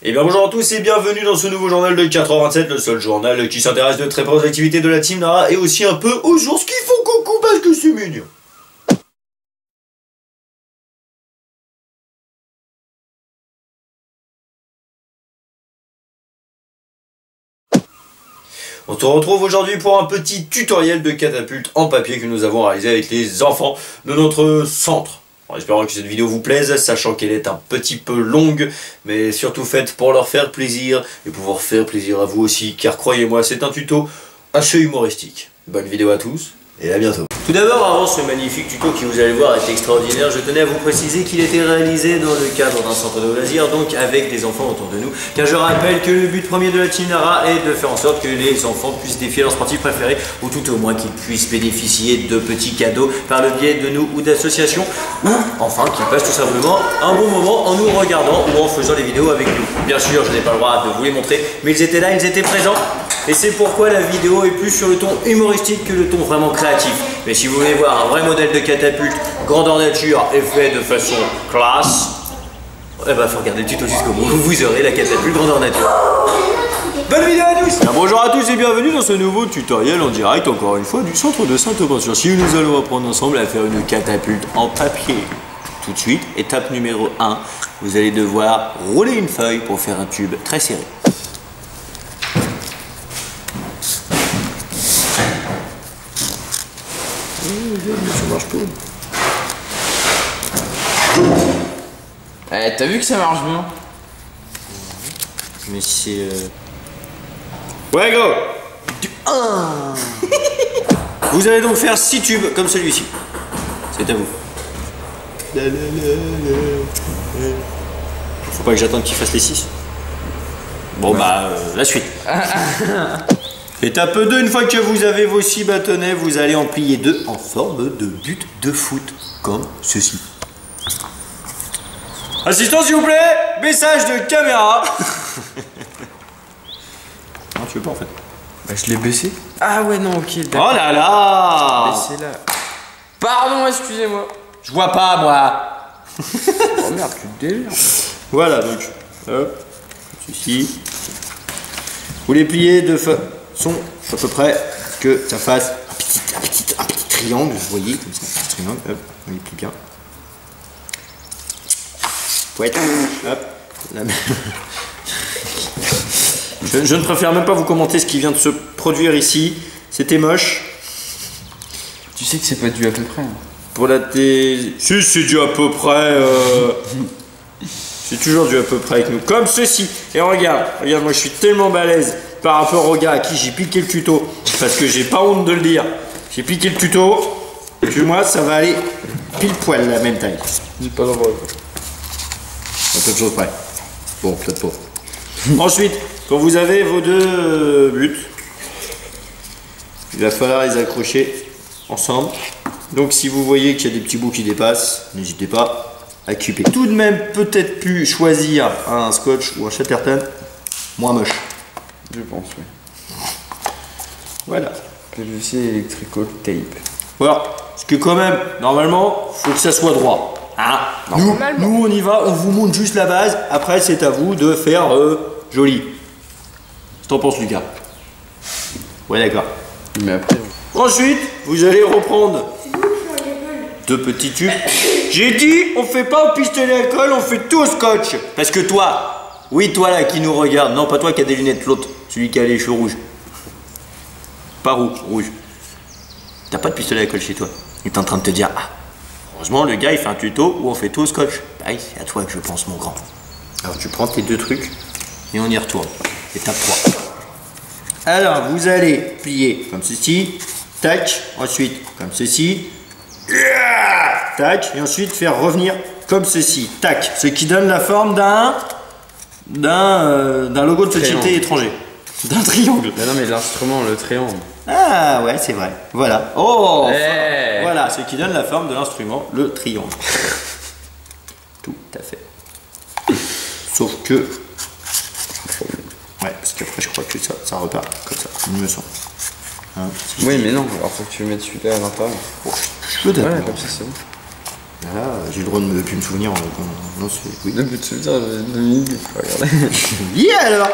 Et bien bonjour à tous et bienvenue dans ce nouveau journal de 4h27, le seul journal qui s'intéresse de très près aux activités de la Team Nara et aussi un peu aux ours qui font coucou parce que c'est mignon. On se retrouve aujourd'hui pour un petit tutoriel de catapulte en papier que nous avons réalisé avec les enfants de notre centre. En espérant que cette vidéo vous plaise, sachant qu'elle est un petit peu longue, mais surtout faite pour leur faire plaisir et pouvoir faire plaisir à vous aussi, car croyez-moi, c'est un tuto assez humoristique. Bonne vidéo à tous et à bientôt. Tout d'abord, avant ce magnifique tuto qui, vous allez voir, est extraordinaire, je tenais à vous préciser qu'il était réalisé dans le cadre d'un centre de loisirs, donc avec des enfants autour de nous, car je rappelle que le but premier de la Team Nara est de faire en sorte que les enfants puissent défier leur sportif préféré, ou tout au moins qu'ils puissent bénéficier de petits cadeaux par le biais de nous ou d'associations, ou enfin qu'ils passent tout simplement un bon moment en nous regardant ou en faisant des vidéos avec nous. Bien sûr, je n'ai pas le droit de vous les montrer, mais ils étaient là, ils étaient présents, et c'est pourquoi la vidéo est plus sur le ton humoristique que le ton vraiment créatif. Mais si vous voulez voir un vrai modèle de catapulte grandeur nature et fait de façon classe, eh ben faut regarder le tuto jusqu'au bout, vous aurez la catapulte grandeur nature. Bonne vidéo à tous. Bien, bonjour à tous et bienvenue dans ce nouveau tutoriel en direct, encore une fois, du centre de Saint-Aubin-sur-Sille. Nous allons apprendre ensemble à faire une catapulte en papier. Tout de suite, étape numéro 1, vous allez devoir rouler une feuille pour faire un tube très serré. Ça marche pas. T'as vu que ça marche bien? Mais c'est ouais go. Vous allez donc faire 6 tubes comme celui-ci. C'est à vous. Faut pas que j'attende qu'il fasse les 6. Bon bah la suite. Étape 2, une fois que vous avez vos 6 bâtonnets, vous allez en plier 2 en forme de but de foot, comme ceci. Assistant s'il vous plaît, baissage de caméra. Non, tu veux pas en fait. Bah je l'ai baissé. Ah ouais non ok. Oh là là. Baissé là. Pardon, excusez-moi. Je vois pas moi. Oh merde, tu te délires. Voilà donc, hop, ceci. Vous les pliez de façon à peu près que ça fasse un petit triangle, vous voyez, comme ça, un petit triangle, hop, on les plie bien. Ouais, hop, la même. Je ne préfère même pas vous commenter ce qui vient de se produire ici, c'était moche. Tu sais que c'est pas dû à peu près. Hein. Pour la thèse. Si, c'est dû à peu près. C'est toujours dû à peu près avec nous. Comme ceci. Et regarde, moi je suis tellement balèze par rapport au gars à qui j'ai piqué le tuto. Parce que j'ai pas honte de le dire. J'ai piqué le tuto. Et puis moi, ça va aller pile poil la même taille. Dis pas drôle. Un peu de choses près. Bon, peut-être pas. Ensuite, quand vous avez vos 2 buts, il va falloir les accrocher ensemble. Donc si vous voyez qu'il y a des petits bouts qui dépassent, n'hésitez pas à couper. Tout de même peut-être pu choisir un scotch ou un Chatterton moins moche. Je pense, oui. Voilà. PVC Electrical Tape. Voilà. Parce que quand même, normalement, faut que ça soit droit. Hein, nous on y va, on vous montre juste la base. Après c'est à vous de faire joli. Qu'est-ce que t'en penses Lucas? Ouais d'accord. Mais après... Ensuite, vous allez reprendre 2 petits tubes. J'ai dit, on fait pas au pistolet à colle, on fait tout au scotch. Parce que toi, oui toi là qui nous regarde, non pas toi qui a des lunettes, l'autre, celui qui a les cheveux rouges. Pas rouge. T'as pas de pistolet à colle chez toi. Il est en train de te dire, ah, heureusement le gars il fait un tuto où on fait tout au scotch. Bah oui, c'est à toi que je pense mon grand. Alors tu prends tes 2 trucs et on y retourne. Étape 3. Alors vous allez plier comme ceci. Tac, ensuite comme ceci, tac, et ensuite faire revenir comme ceci, tac, ce qui donne la forme d'un logo de société étranger, d'un triangle. Mais non mais l'instrument, le triangle. Ah ouais, c'est vrai, voilà. Oh, hey. Voilà, ce qui donne la forme de l'instrument, le triangle. Tout à fait. Sauf que, ouais, parce qu'après je crois que ça repart comme ça, il me semble. Hein, oui mais non, alors faut que tu mettes celui-là à l'intérieur. Je peux d'accord. Ouais, comme ça c'est bon. Voilà, j'ai le droit de ne plus me souvenir. Non, c'est... Oui. Le but de se dire, Dominique, regardez. Yeah alors.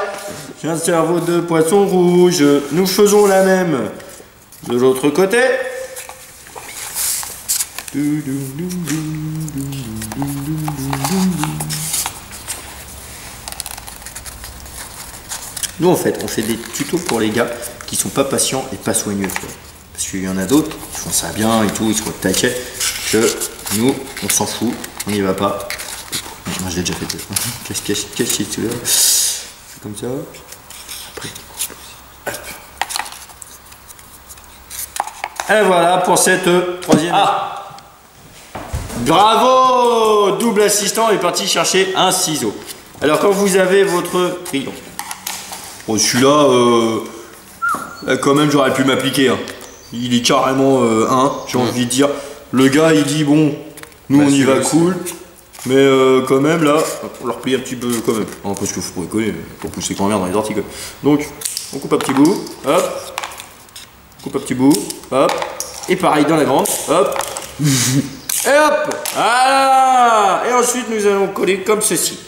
J'ai un cerveau de poisson rouge. Nous faisons la même de l'autre côté. Nous en fait, on fait des tutos pour les gars qui sont pas patients et pas soigneux. Tu vois. Parce qu'il y en a d'autres qui font ça bien et tout, ils sont au taquet. Que nous, on s'en fout, on n'y va pas. Moi je l'ai déjà fait. Qu'est-ce que tu veux? C'est comme ça. Après. Hop. Et voilà pour cette troisième. Ah! Bravo! Double assistant est parti chercher un ciseau. Alors quand vous avez votre crayon. Bon, celui-là, quand même j'aurais pu m'appliquer. Hein. Il est carrément 1, j'ai envie de dire. Le gars il dit bon, nous on y va cool. Mais quand même là, on leur plie un petit peu quand même. Non, parce qu'il faut rigoler, pour pousser quand même dans les orties. Donc, on coupe un petit bout, hop. On coupe un petit bout, hop. Et pareil dans la grande, hop. Et hop, voilà. Et ensuite nous allons coller comme ceci.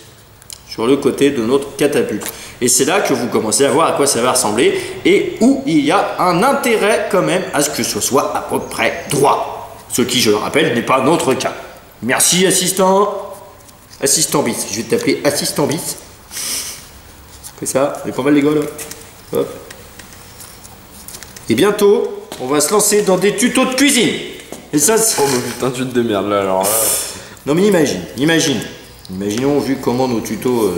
Sur le côté de notre catapulte. Et c'est là que vous commencez à voir à quoi ça va ressembler. Et où il y a un intérêt quand même à ce que ce soit à peu près droit. Ce qui, je le rappelle, n'est pas notre cas. Merci assistant. Assistant bis, je vais t'appeler assistant bis. Fais ça, on est pas mal les gars là. Hop. Et bientôt, on va se lancer dans des tutos de cuisine. Et ça, c'est... Oh putain, tu te démerdes là alors là. Non mais imaginons vu comment nos tutos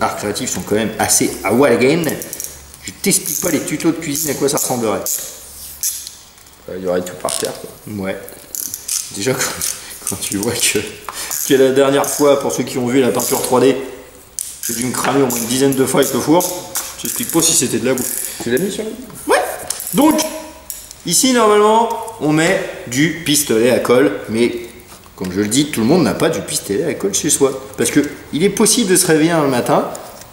art créatifs sont quand même assez à Walgen. Je t'explique pas les tutos de cuisine à quoi ça ressemblerait. Il y aurait tout par terre quoi. Ouais. Déjà quand tu vois que la dernière fois, pour ceux qui ont vu la peinture 3D, j'ai dû me cramer au moins une dizaine de fois avec le four. Je t'explique pas si c'était de la bouffe. Tu l'as mis sur lui? Ouais. Donc, ici normalement, on met du pistolet à colle, mais comme je le dis, tout le monde n'a pas du pistolet à colle chez soi. Parce que il est possible de se réveiller un matin,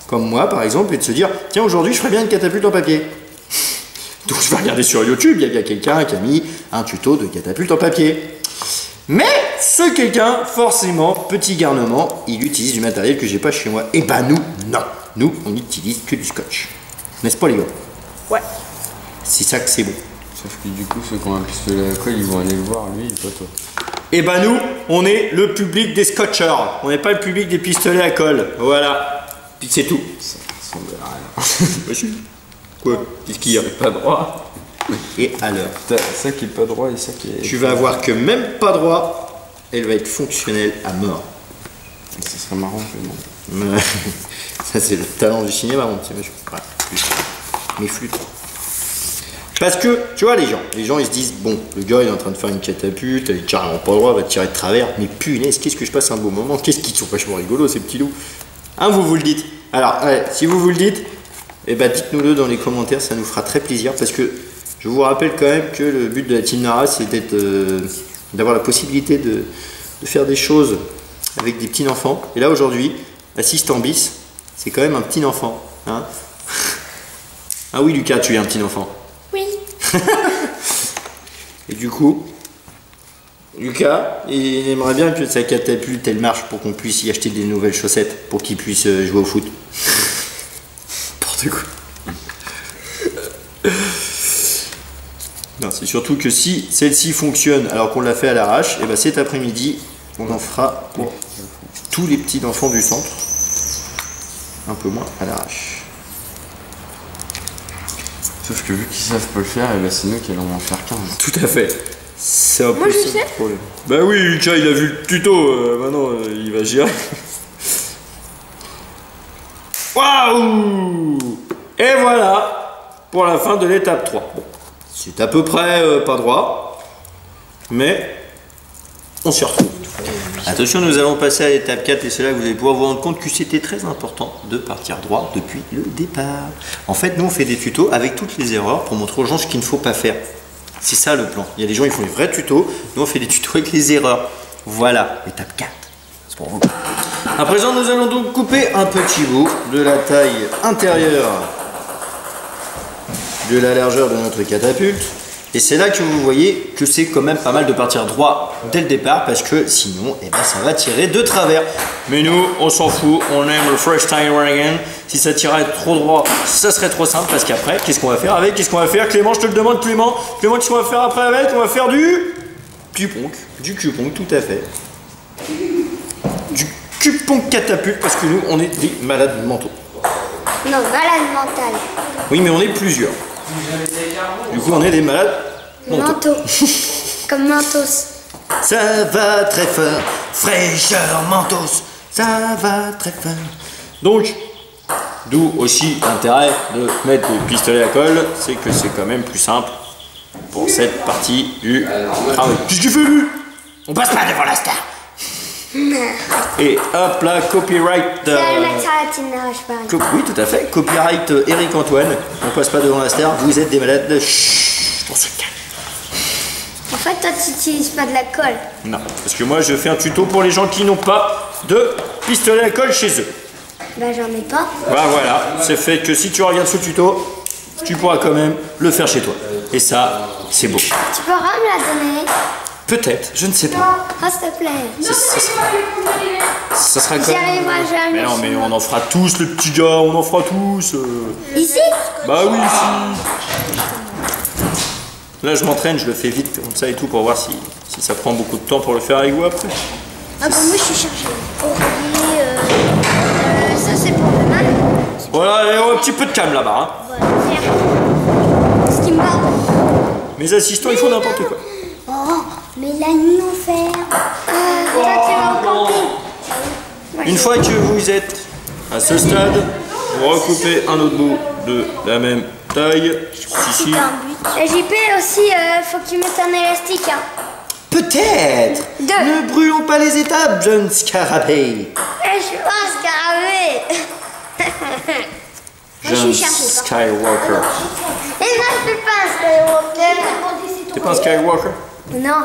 comme moi par exemple, et de se dire tiens, aujourd'hui je ferais bien une catapulte en papier. Donc je vais regarder sur YouTube, il y a quelqu'un qui a mis un tuto de catapulte en papier. Mais ce quelqu'un, forcément, petit garnement, il utilise du matériel que j'ai pas chez moi. Et bah nous, non. Nous, on n'utilise que du scotch. N'est-ce pas les gars? Ouais. C'est ça que c'est bon. Sauf que du coup, ceux qui ont un pistolet à colle, ils vont aller le voir, lui, pas toi. Et bah nous, on est le public des scotchers. On n'est pas le public des pistolets à colle. Voilà. Puis c'est tout. Ça ressemble à rien. Quoi? Qu'est-ce qu'il y a? Pas droit. Et alors, ça qui est pas droit et ça qui est... tu vas avoir que même pas droit, elle va être fonctionnelle à mort. Ça serait marrant que non. Ça c'est le talent du cinéma, mon petit monsieur. Ouais. Mes flûtes. Parce que, tu vois, les gens ils se disent, bon, le gars il est en train de faire une catapulte, elle est carrément pas droit, va tirer de travers, mais punaise, qu'est-ce que je passe un beau moment, qu'est-ce qu'ils sont vachement rigolos ces petits loups. Hein, vous le dites. Alors, ouais, si vous le dites, eh ben, dites-nous-le dans les commentaires, ça nous fera très plaisir, parce que je vous rappelle quand même que le but de la Team Nara, c'est d'avoir la possibilité de faire des choses avec des petits enfants. Et là aujourd'hui, assistant bis, c'est quand même un petit enfant. Hein. Ah oui Lucas, tu es un petit enfant. Oui. Et du coup, Lucas, il aimerait bien que sa catapulte elle marche pour qu'on puisse y acheter des nouvelles chaussettes pour qu'il puisse jouer au foot. N'importe quoi. Non, c'est surtout que si celle-ci fonctionne alors qu'on l'a fait à l'arrache, et ben cet après-midi, on en fera pour tous les petits enfants du centre. Un peu moins à l'arrache. Sauf que vu qu'ils savent pas le faire, et ben c'est nous qui allons en faire 15. Tout à fait. C'est un Moi, peu je ça sais. le problème. Bah oui, Lucas, il a vu le tuto. Maintenant, il va gérer. Waouh! Et voilà pour la fin de l'étape 3. Bon, c'est à peu près pas droit, mais on s'y retrouve. Attention, nous allons passer à l'étape 4 et c'est là que vous allez pouvoir vous rendre compte que c'était très important de partir droit depuis le départ. En fait, nous on fait des tutos avec toutes les erreurs pour montrer aux gens ce qu'il ne faut pas faire. C'est ça le plan. Il y a des gens qui font des vrais tutos, nous on fait des tutos avec les erreurs. Voilà, étape 4. C'est pour vous. À présent, nous allons donc couper un petit bout de la taille intérieure de la largeur de notre catapulte. Et c'est là que vous voyez que c'est quand même pas mal de partir droit dès le départ parce que sinon, eh ben, ça va tirer de travers. Mais nous, on s'en fout, on aime le freestyle again. Si ça tirait trop droit, ça serait trop simple parce qu'après, qu'est-ce qu'on va faire avec? Qu'est-ce qu'on va faire? Clément, je te le demande, Clément. Clément, qu'est-ce qu'on va faire après avec? On va faire du ponk. Du cul-ponk, tout à fait. Du cul-ponk catapulte parce que nous, on est des malades mentaux. Non, malade mental. Oui, mais on est plusieurs. Du coup, on est des malades mentaux. Manteau. Comme Mentos. Ça va très fort, fraîcheur Mentos, ça va très fort. Donc, d'où aussi l'intérêt de mettre des pistolets à colle, c'est que c'est quand même plus simple pour cette partie du travail. Qu'est-ce que tu fais, lui? On passe pas devant la star. Et hop là, copyright. C'est le mettre sur la tinage, pareil. Oui, tout à fait. Copyright Eric Antoine. On passe pas devant la star. Vous êtes des malades. Chut, on se calme. En fait, toi, tu n'utilises pas de la colle. Non, parce que moi, je fais un tuto pour les gens qui n'ont pas de pistolet à colle chez eux. Bah, j'en ai pas. Bah voilà, c'est fait que si tu regardes ce tuto, tu pourras quand même le faire chez toi. Et ça, c'est beau. Tu pourras me la donner? Peut-être, je ne sais pas. Non, s'il te plaît. Ça sera J'y comme... arriverai jamais. Mais non, mais on en fera tous, les petits gars, on en fera tous. Ici? Bah oui, ici. Là, je m'entraîne, je le fais vite comme ça et tout pour voir si ça prend beaucoup de temps pour le faire avec vous après. Ah, bah, moi, je suis chargée. Ça, c'est pour le mal. Voilà, et un petit peu de calme là-bas. Hein. Voilà, ce qui me bat. Mes assistants, ils font n'importe quoi. Oh, mais la nuit, on fait. Toi, tu vas au camping. Une fois que vous êtes à ce stade, vous recoupez un autre bout de la même taille. Ici. La JP aussi, faut que tu mettes un élastique. Hein. Peut-être. Ne brûlons pas les étapes, jeune scarabée. Je suis pas un scarabée. Jeune Skywalker. Et moi, je suis pas un Skywalker. T'es pas un Skywalker? Non.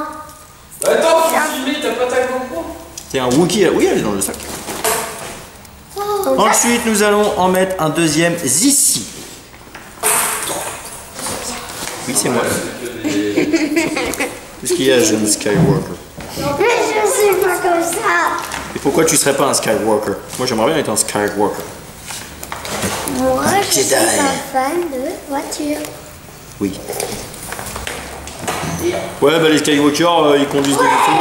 Attends, faut filmer, t'as pas ta GoPro? T'es un Wookie? Oui, elle est dans le sac. Ensuite, nous allons en mettre un deuxième ici. Oui, c'est moi. Qu'est-ce qu'il y a, jeune Skywalker? Mais je suis pas comme ça. Et pourquoi tu serais pas un Skywalker? Moi, j'aimerais bien être un Skywalker. Moi, je suis un fan de voiture. Oui. Ouais, bah les Skywalker, ils conduisent des voitures.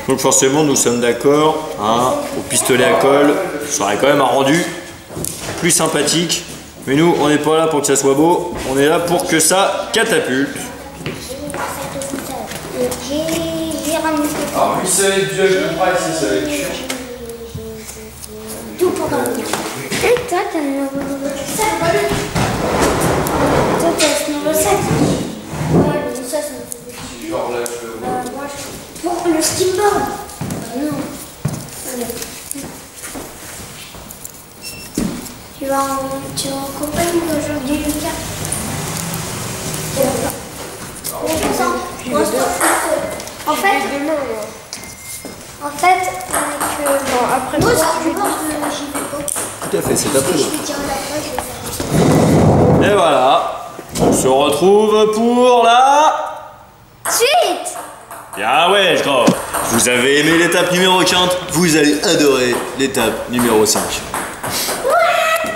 Donc forcément, nous sommes d'accord, hein, au pistolet à colle, ça aurait quand même un rendu plus sympathique. Mais nous, on n'est pas là pour que ça soit beau, on est là pour que ça catapulte. J'ai ramené Alors, lui, ça va être du HB Price, ça va être chiant. tout pour dormir. Et toi, t'as un nouveau sac. Toi, t'as ce nouveau sac. Ouais, mais ça, c'est... Genre là, je veux. Moi, je... Bon, le skimboard. Non. Tu vas en compagnie aujourd'hui, Lucas. En fait, on est que... Bon, après, moi, j'y vais pas. Tout à fait, c'est après. Je vais tirer la feuille, Et voilà, on se retrouve pour la... Suite. Ah ouais, je crois. Vous avez aimé l'étape numéro 15, vous allez adorer l'étape numéro 5.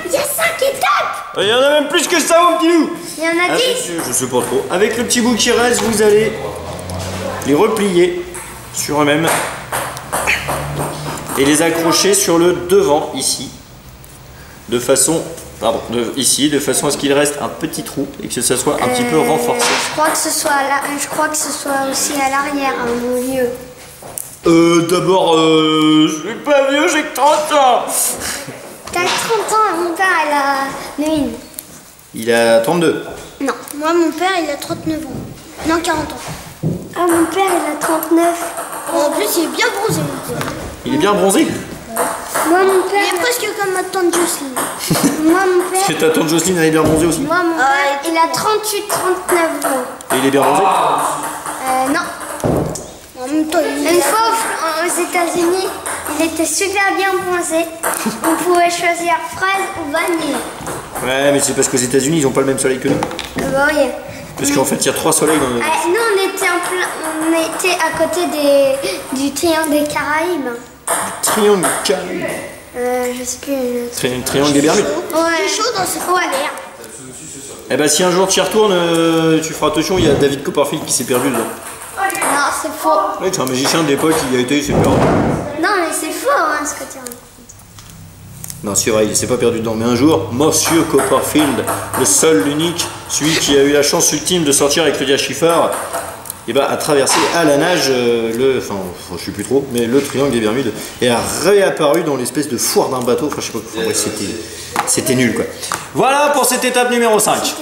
Il y a 5 étapes. Il y en a même plus que ça, mon petit loup. Il y en a 10. Je sais pas trop. Avec le petit bout qui reste, vous allez les replier sur eux-mêmes et les accrocher sur le devant, ici, de façon... Pardon, ici, de façon à ce qu'il reste un petit trou et que ça soit un petit peu renforcé. Je crois que ce soit aussi à l'arrière, à mon vieux. D'abord, je suis pas vieux, j'ai que 30 ans. T'as 30 ans, mon père, il a... Une. Il a 32. Non, moi, mon père, il a 39 ans. Non, 40 ans. Ah, mon père, il a 39. En plus, il est bien bronzé, mon père. Il est bien bronzé. Moi, mon père... Il est presque comme ma tante Jocelyne. Moi, mon père... Est-ce que ta tante Jocelyne, elle est bien bronzée aussi? Moi, mon père, il a 38-39 ans. Et il est bien bronzé? Non. En même temps, une fois aux États-Unis, Il était super bien bronzé. On pouvait choisir fraise ou vanille. Ouais, mais c'est parce qu'aux États-Unis ils ont pas le même soleil que nous. Bah oui. Parce qu'en fait il y a 3 soleils dans le. Nous on était à côté du triangle des Caraïbes. Triangle Caraïbe. Je sais plus. Triangle des Bermudes. Ouais. C'est chaud dans ce coin. Eh ben si un jour tu y retournes, tu feras attention, il y a David Copperfield qui s'est perdu dedans. Non, c'est faux. Ouais, c'est un magicien de l'époque, il y a été, il s'est perdu. Non, mais c'est faux hein, ce que tu racontes. Non, c'est vrai, il s'est pas perdu dedans. Mais un jour, Monsieur Copperfield, le seul, l'unique, celui qui a eu la chance ultime de sortir avec Claudia Schiffer, et ben, a traversé à la nage enfin, je sais plus trop, mais le triangle des Bermudes, et a réapparu dans l'espèce de foire d'un bateau. Enfin, je sais pas, enfin, ouais, c'était nul quoi. Voilà pour cette étape numéro 5.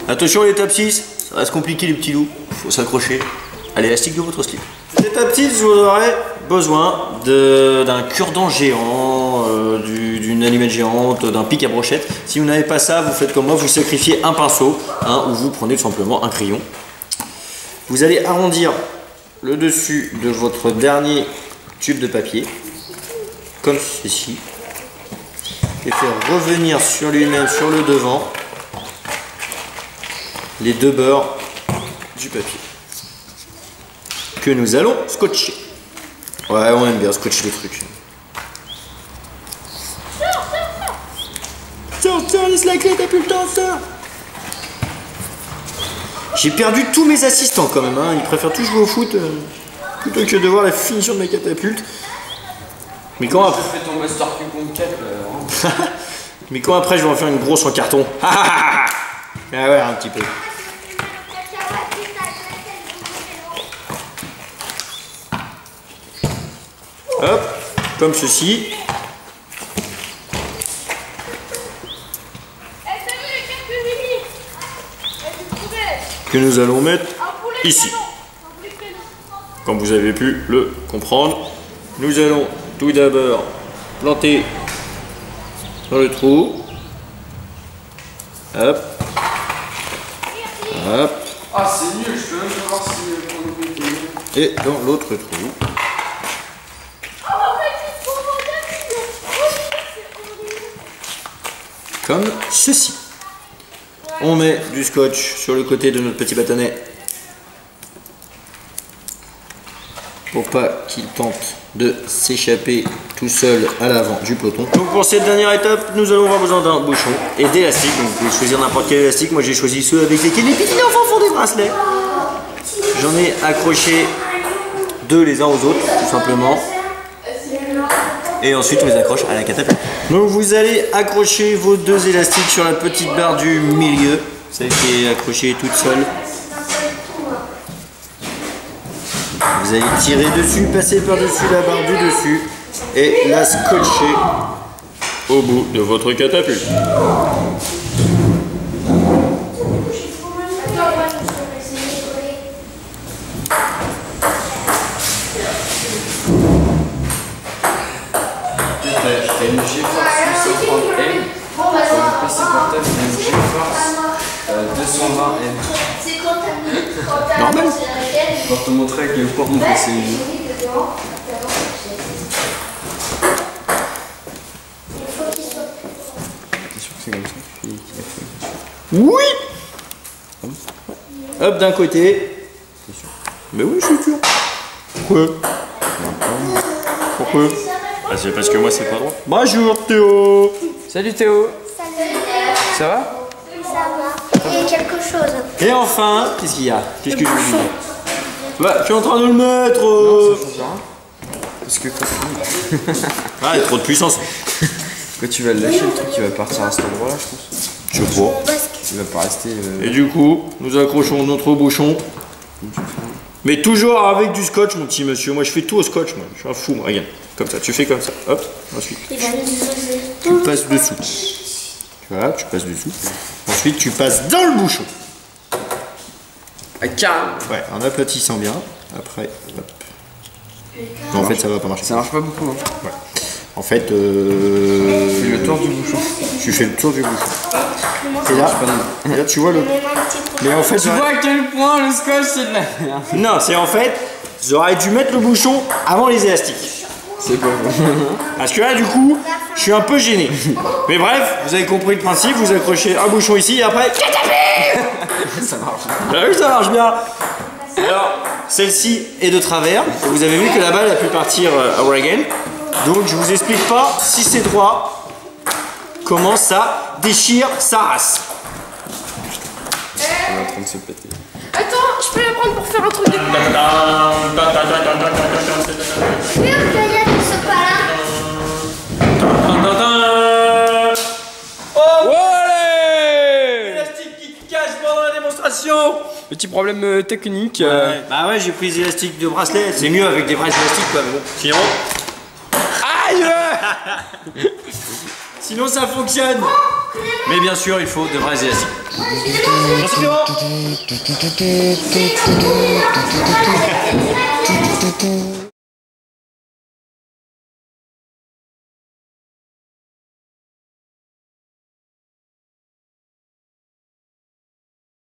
Attention, l'étape 6, ça va se compliquer les petits loups, faut s'accrocher à l'élastique de votre slip. L'étape 6, vous aurez besoin d'un cure-dent géant, d'une allumette géante, d'un pic à brochette. Si vous n'avez pas ça, vous faites comme moi, vous sacrifiez un pinceau, ou vous prenez tout simplement un crayon. Vous allez arrondir le dessus de votre dernier tube de papier, comme ceci, et faire revenir sur lui-même, sur le devant, les deux bords du papier, que nous allons scotcher. Ouais, on aime bien scotcher les trucs. Sors, laisse la clé, t'as plus le temps, sors. J'ai perdu tous mes assistants quand même, hein. Ils préfèrent tous jouer au foot plutôt que de voir la finition de ma catapulte. Mais quand après... ton Master Q 4 là. Mais quand après je vais en faire une grosse en carton. Ah ouais, un petit peu. Hop, comme ceci. Que nous allons mettre ici. Comme vous avez pu le comprendre, nous allons tout d'abord planter dans le trou. Hop. Hop. Ah, c'est nul, je peux même pas voir si. Et dans l'autre trou. Comme ceci. On met du scotch sur le côté de notre petit bâtonnet pour pas qu'il tente de s'échapper tout seul à l'avant du peloton. Donc pour cette dernière étape, nous allons avoir besoin d'un bouchon et d'élastique. Donc vous pouvez choisir n'importe quel élastique. Moi j'ai choisi ceux avec lesquels les petits enfants font des bracelets. J'en ai accroché 2 les uns aux autres, tout simplement. Et ensuite on les accroche à la catapulte. Donc vous allez accrocher vos 2 élastiques sur la petite barre du milieu, celle qui est accrochée toute seule. Vous allez tirer dessus, passer par-dessus la barre du dessus et la scotcher au bout de votre catapulte. T'as une GeForce 830M, sur le PC portable, t'as une GeForce 220M. Normal. Pour te montrer à quel point mon PC est mieux. T'es sûr que c'est comme ça qu'il a fait? Oui. Hop, d'un côté. Mais oui, je suis sûr. Pourquoi? Pourquoi? Ah, c'est parce que moi c'est pas droit. Bonjour Théo. Salut Théo. Salut. Ça va? Ça va. Il y a quelque chose. Et enfin, qu'est-ce qu'il y a? Qu'est-ce que je veux dire? Bah, je suis en train de le mettre. Non, ça change rien. Parce que Ah, il y a trop de puissance. quand tu vas le lâcher, le truc il va partir à cet endroit là, je pense. Je crois. Il va pas rester. Et du coup, nous accrochons notre bouchon. Mais toujours avec du scotch, mon petit monsieur. Moi, je fais tout au scotch, moi. Je suis un fou, moi. Regarde. Comme ça, tu fais comme ça. Hop, ensuite. Tu passes dessous. Tu vois, tu passes dessous. Ensuite, tu passes dans le bouchon. Ah, carrément. Ouais, en aplatissant bien. Après, hop. Non, en fait, ça va pas marcher. Ça marche pas beaucoup. Hein. Ouais. En fait, Tu fais le tour du bouchon. tu fais le tour du bouchon. Et là, tu vois le. Mais en fait, Tu vois à quel point le scotch c'est de la merde. non, c'est en fait, j'aurais dû mettre le bouchon avant les élastiques. C'est pas bon. Parce que là, du coup, je suis un peu gêné. Mais bref, vous avez compris le principe, vous accrochez un bouchon ici et après... Ça marche. Ah oui, ça marche bien. Alors, celle-ci est de travers. Et vous avez vu que la balle a pu partir à Reagan. Donc, je vous explique pas, si c'est droit, comment ça déchire sa race. On est en train de se péter. Attends, je peux la prendre pour faire un truc de... Merde, Gaïa, ne sont pas là. Oh, Ouais! l'élastique qui cache pendant la démonstration. Petit problème technique. Ouais. Bah ouais, j'ai pris des élastiques de bracelet. C'est mieux avec des vrais élastiques quoi, mais bon. Sinon ça fonctionne. Mais bien sûr, il faut de vrais élastiques. Merci Clément.